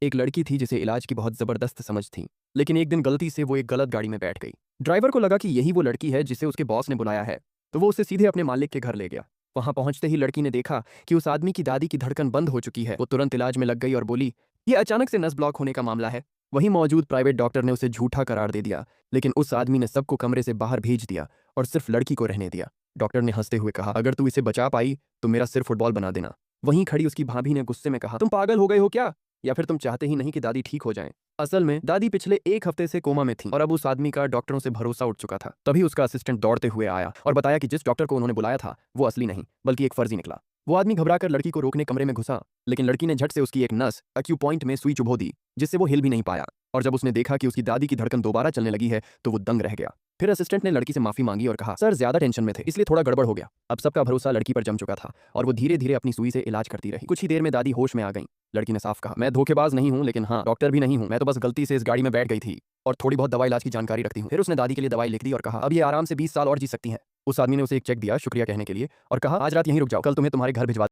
एक लड़की थी जिसे इलाज की बहुत जबरदस्त समझ थी, लेकिन एक दिन गलती से वो एक गलत गाड़ी में बैठ गई। ड्राइवर को लगा कि यही वो लड़की है जिसे उसके बॉस ने बुलाया है, तो वो उसे सीधे अपने मालिक के घर ले गया। वहां पहुंचते ही लड़की ने देखा कि उस आदमी की दादी की धड़कन बंद हो चुकी है। वो तुरंत इलाज में लग गई और बोली, ये अचानक से नस ब्लॉक होने का मामला है। वहीं मौजूद प्राइवेट डॉक्टर ने उसे झूठा करार दे दिया, लेकिन उस आदमी ने सबको कमरे से बाहर भेज दिया और सिर्फ लड़की को रहने दिया। डॉक्टर ने हंसते हुए कहा, अगर तू इसे बचा पाई तो मेरा सिर फुटबॉल बना देना। वहीं खड़ी उसकी भाभी ने गुस्से में कहा, तुम पागल हो गए हो क्या, या फिर तुम चाहते ही नहीं कि दादी ठीक हो जाएं? असल में दादी पिछले एक हफ्ते से कोमा में थी और अब उस आदमी का डॉक्टरों से भरोसा उठ चुका था। तभी उसका असिस्टेंट दौड़ते हुए आया और बताया कि जिस डॉक्टर को उन्होंने बुलाया था वो असली नहीं बल्कि एक फर्जी निकला। वो आदमी घबराकर लड़की को रोकने कमरे में घुसा, लेकिन लड़की ने झट से उसकी एक नस एक्यू पॉइंट में सुई चुभो दी, जिससे वो हिल भी नहीं पाया। और जब उसने देखा कि उसकी दादी की धड़कन दोबारा चलने लगी है तो वो दंग रह गया। फिर असिस्टेंट ने लड़की से माफी मांगी और कहा, सर ज्यादा टेंशन में थे इसलिए थोड़ा गड़बड़ हो गया। अब सबका भरोसा लड़की पर जम चुका था और वो धीरे धीरे अपनी सुई से इलाज करती रही। कुछ ही देर में दादी होश में आ गई। लड़की ने साफ कहा, मैं धोखेबाज नहीं हूं, लेकिन हाँ डॉक्टर भी नहीं हूं, मैं तो बस गलती से इस गाड़ी में बैठ गई थी और थोड़ी बहुत दवाई इलाज की जानकारी रखती हूँ। फिर उसने दादी के लिए दवाई लिख दी और कहा, अब ये आराम से 20 साल और जी सकती हैं। उस आदमी ने उसे एक चेक दिया शुक्रिया कहने के लिए और कहा, आज रात यहीं रुक जाओ, कल तुम्हें तुम्हारे घर भिजवा